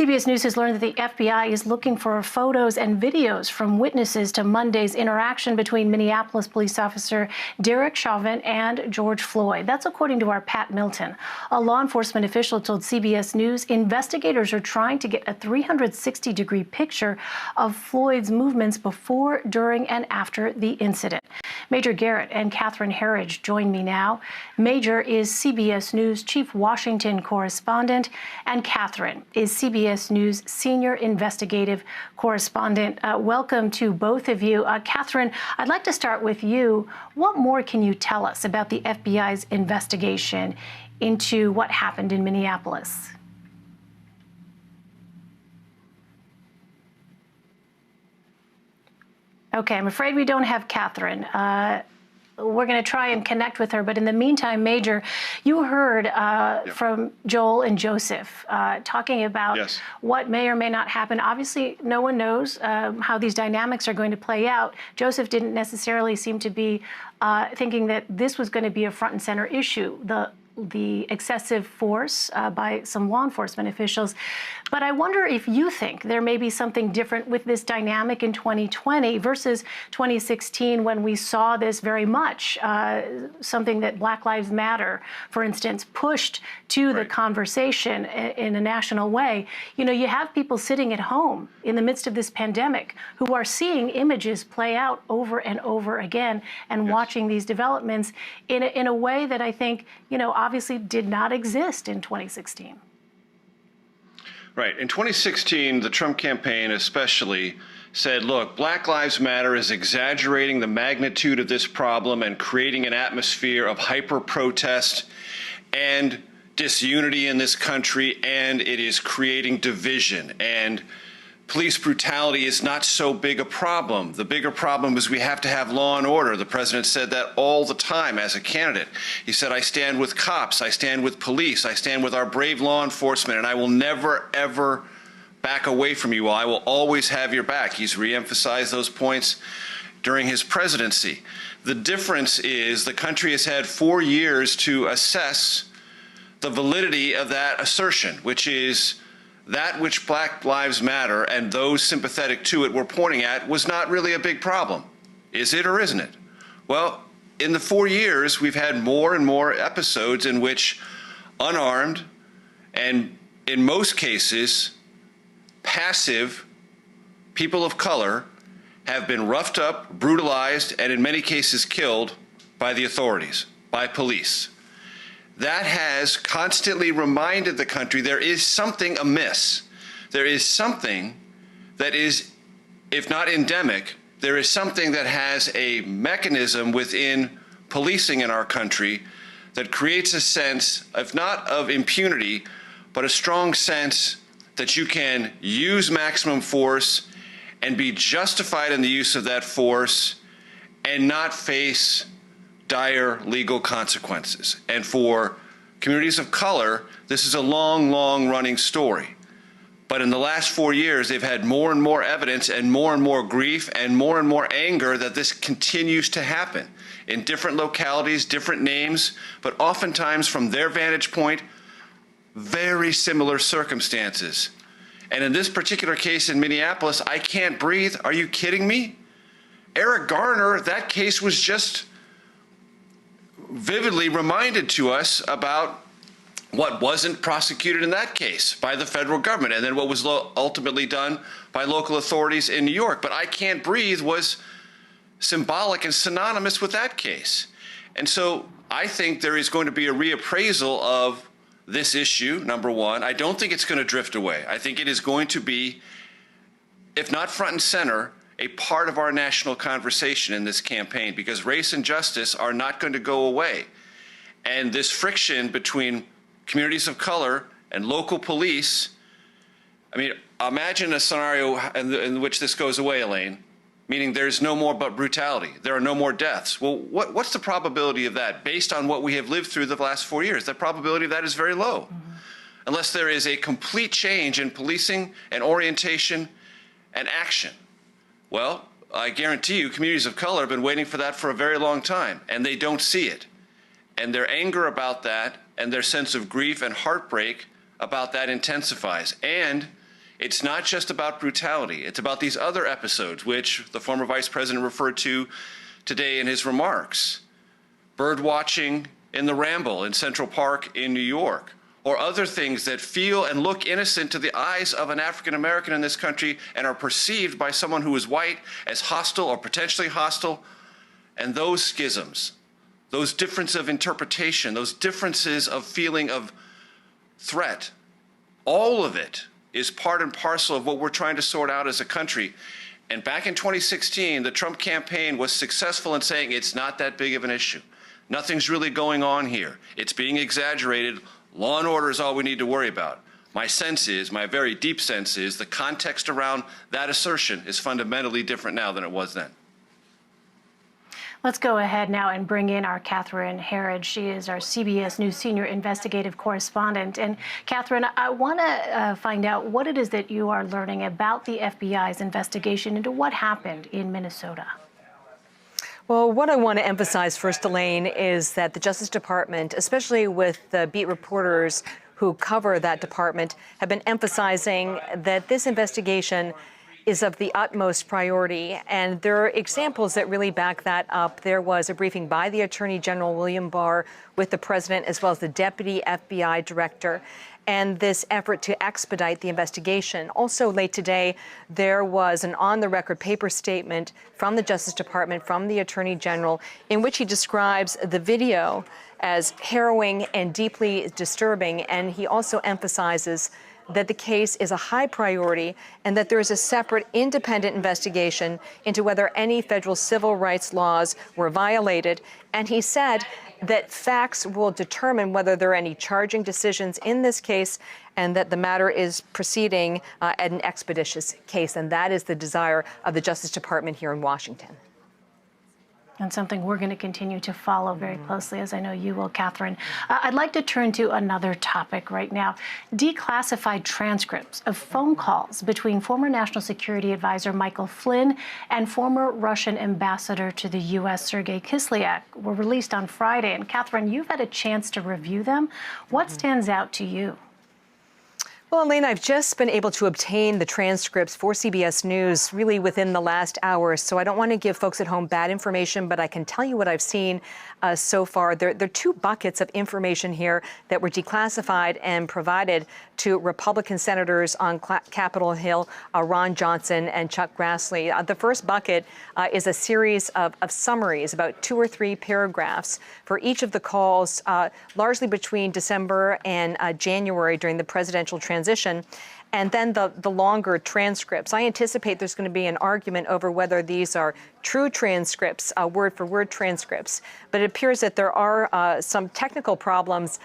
CBS News has learned that the FBI is looking for photos and videos from witnesses to Monday's interaction between Minneapolis police officer Derek Chauvin and George Floyd. That's according to our Pat Milton. A law enforcement official told CBS News investigators are trying to get a 360-degree picture of Floyd's movements before, during, and after the incident. Major Garrett and Catherine Herridge join me now. Major is CBS News chief Washington correspondent, and Catherine is CBS News senior investigative correspondent. Welcome to both of you. Catherine, I'd like to start with you. What more can you tell us about the FBI's investigation into what happened in Minneapolis? Okay, I'm afraid we don't have Catherine. We're going to try and connect with her. But in the meantime, Major, you heard from Joel and Joseph talking about what may or may not happen. Obviously, no one knows how these dynamics are going to play out. Joseph didn't necessarily seem to be thinking that this was going to be a front and center issue, the excessive force by some law enforcement officials. But I wonder if you think there may be something different with this dynamic in 2020 versus 2016, when we saw this very much, something that Black Lives Matter, for instance, pushed to the conversation in a national way. You know, you have people sitting at home in the midst of this pandemic who are seeing images play out over and over again and watching these developments in a way that I think, you know, obviously did not exist in 2016. Right. In 2016, the Trump campaign especially said, look, Black Lives Matter is exaggerating the magnitude of this problem and creating an atmosphere of hyper-protest and disunity in this country, and it is creating division. And police brutality is not so big a problem. The bigger problem is we have to have law and order. The president said that all the time as a candidate. He said, I stand with cops, I stand with police, I stand with our brave law enforcement, and I will never, ever back away from you all. I will always have your back. He's reemphasized those points during his presidency. The difference is the country has had 4 years to assess the validity of that assertion, which is that which Black Lives Matter and those sympathetic to it were pointing at was not really a big problem. Is it or isn't it? Well, in the 4 years, we've had more and more episodes in which unarmed and, in most cases, passive people of color have been roughed up, brutalized, and in many cases killed by the authorities, by police. That has constantly reminded the country there is something amiss. There is something that is, if not endemic, there is something that has a mechanism within policing in our country that creates a sense, if not of impunity, but a strong sense that you can use maximum force and be justified in the use of that force and not face dire legal consequences. And for communities of color, this is a long, long running story. But in the last 4 years, they've had more and more evidence and more grief and more anger that this continues to happen in different localities, different names, but oftentimes from their vantage point, very similar circumstances. And in this particular case in Minneapolis, I can't breathe. Are you kidding me? Eric Garner, that case was just vividly reminded to us about what wasn't prosecuted in that case by the federal government and then what was ultimately done by local authorities in New York. But I Can't Breathe was symbolic and synonymous with that case. And so I think there is going to be a reappraisal of this issue, number one. I don't think it's going to drift away. I think it is going to be, if not front and center, a part of our national conversation in this campaign, because race and justice are not going to go away. And this friction between communities of color and local police, I mean, imagine a scenario in which this goes away, Elaine, meaning there's no more but brutality. There are no more deaths. Well, what's the probability of that based on what we have lived through the last 4 years? The probability of that is very low, unless there is a complete change in policing and orientation and action. Well, I guarantee you communities of color have been waiting for that for a very long time, and they don't see it. And their anger about that and their sense of grief and heartbreak about that intensifies. And It's not just about brutality. It's about these other episodes, which the former vice president referred to today in his remarks. Bird watching in the Ramble in Central Park in New York, or other things that feel and look innocent to the eyes of an African American in this country and are perceived by someone who is white as hostile or potentially hostile. And those schisms, those differences of interpretation, those differences of feeling of threat, all of it is part and parcel of what we're trying to sort out as a country. And back in 2016, the Trump campaign was successful in saying it's not that big of an issue. Nothing's really going on here. It's being exaggerated. Law and order is all we need to worry about. My sense is, my very deep sense is, the context around that assertion is fundamentally different now than it was then. Let's go ahead now and bring in our Catherine Herridge. She is our CBS News senior investigative correspondent. And Catherine, I want to find out what it is that you are learning about the FBI's investigation into what happened in Minnesota. Well, what I want to emphasize first, Elaine, is that the Justice Department, especially with the beat reporters who cover that department, have been emphasizing that this investigation is of the utmost priority. And there are examples that really back that up. There was a briefing by the Attorney General William Barr with the president as well as the deputy FBI director, and this effort to expedite the investigation. Also late today, there was an on-the-record paper statement from the Justice Department, from the Attorney General, in which he describes the video as harrowing and deeply disturbing. And he also emphasizes that the case is a high priority and that there is a separate independent investigation into whether any federal civil rights laws were violated. And he said that facts will determine whether there are any charging decisions in this case and that the matter is proceeding at an expeditious case. And that is the desire of the Justice Department here in Washington. And something we're going to continue to follow very closely, as I know you will, Catherine. I'd like to turn to another topic right now. Declassified transcripts of phone calls between former National Security Advisor Michael Flynn and former Russian ambassador to the U.S. Sergey Kislyak were released on Friday. And Catherine, you've had a chance to review them. What stands out to you? Well, Elaine, I've just been able to obtain the transcripts for CBS News really within the last hour, so I don't want to give folks at home bad information, but I can tell you what I've seen so far. There are two buckets of information here that were declassified and provided to Republican senators on Capitol Hill, Ron Johnson and Chuck Grassley. The first bucket is a series of summaries, about 2 or 3 paragraphs for each of the calls, largely between December and January during the presidential transition. And then the longer transcripts. I anticipate there's going to be an argument over whether these are true transcripts, word-for-word transcripts. But it appears that there are some technical problems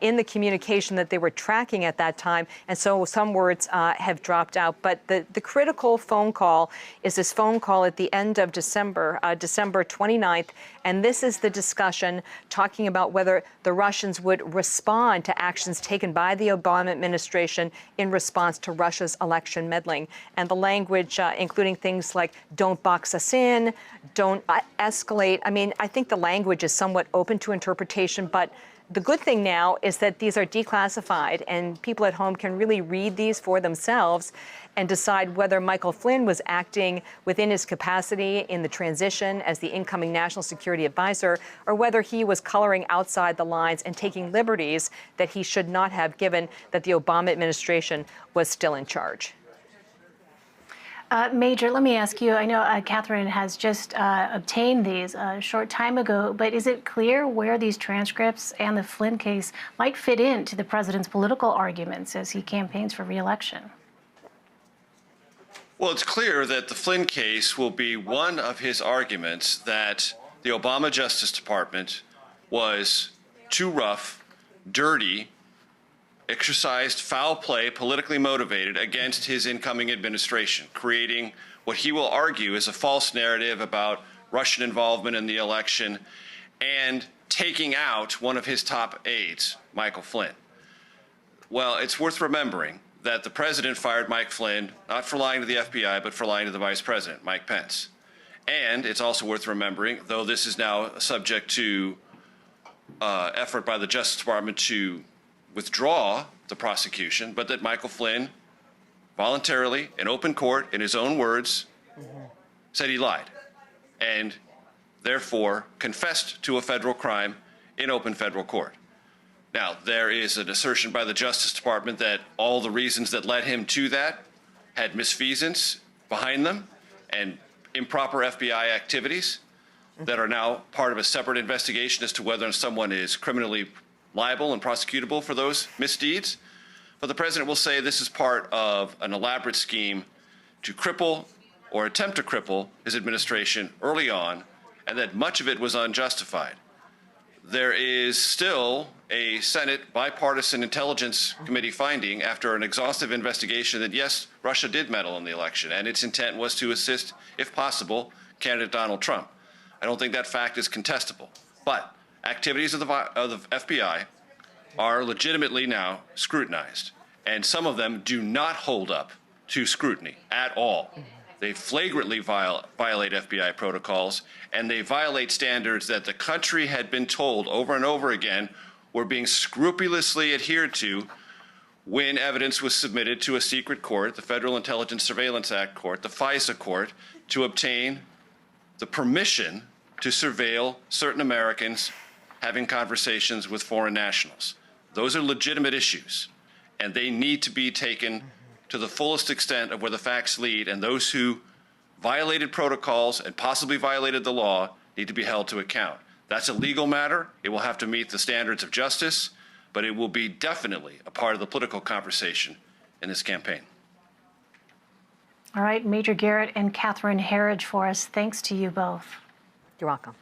in the communication that they were tracking at that time, and so some words have dropped out. But the critical phone call is this phone call at the end of December, December 29th, and this is the discussion talking about whether the Russians would respond to actions taken by the Obama administration in response to Russia's election meddling. And the language, including things like don't box us in, don't escalate. I mean, I think the language is somewhat open to interpretation, but the good thing now is that these are declassified and people at home can really read these for themselves and decide whether Michael Flynn was acting within his capacity in the transition as the incoming national security advisor, or whether he was coloring outside the lines and taking liberties that he should not have, given that the Obama administration was still in charge. Major, let me ask you, I know Catherine has just obtained these a short time ago, but is it clear where these transcripts and the Flynn case might fit into the president's political arguments as he campaigns for re-election? Well, it's clear that the Flynn case will be one of his arguments that the Obama Justice Department was too rough, dirty, exercised foul play, politically motivated, against his incoming administration, creating what he will argue is a false narrative about Russian involvement in the election and taking out one of his top aides, Michael Flynn. Well, it's worth remembering that the president fired Mike Flynn, not for lying to the FBI, but for lying to the vice president, Mike Pence. And it's also worth remembering, though this is now subject to effort by the Justice Department to withdraw the prosecution, but that Michael Flynn voluntarily, in open court, in his own words, said he lied, and therefore confessed to a federal crime in open federal court. Now, there is an assertion by the Justice Department that all the reasons that led him to that had misfeasance behind them and improper FBI activities that are now part of a separate investigation as to whether someone is criminally liable and prosecutable for those misdeeds. But the president will say this is part of an elaborate scheme to cripple or attempt to cripple his administration early on, and that much of it was unjustified. There is still a Senate bipartisan intelligence committee finding after an exhaustive investigation that, yes, Russia did meddle in the election, and its intent was to assist, if possible, candidate Donald Trump. I don't think that fact is contestable. But activities of the FBI are legitimately now scrutinized, and some of them do not hold up to scrutiny at all. They flagrantly violate FBI protocols, and they violate standards that the country had been told over and over again were being scrupulously adhered to when evidence was submitted to a secret court, the Federal Intelligence Surveillance Act court, the FISA court, to obtain the permission to surveil certain Americans having conversations with foreign nationals. Those are legitimate issues, and they need to be taken to the fullest extent of where the facts lead, and those who violated protocols and possibly violated the law need to be held to account. That's a legal matter. It will have to meet the standards of justice, but it will be definitely a part of the political conversation in this campaign. All right, Major Garrett and Catherine Herridge for us. Thanks to you both. You're welcome.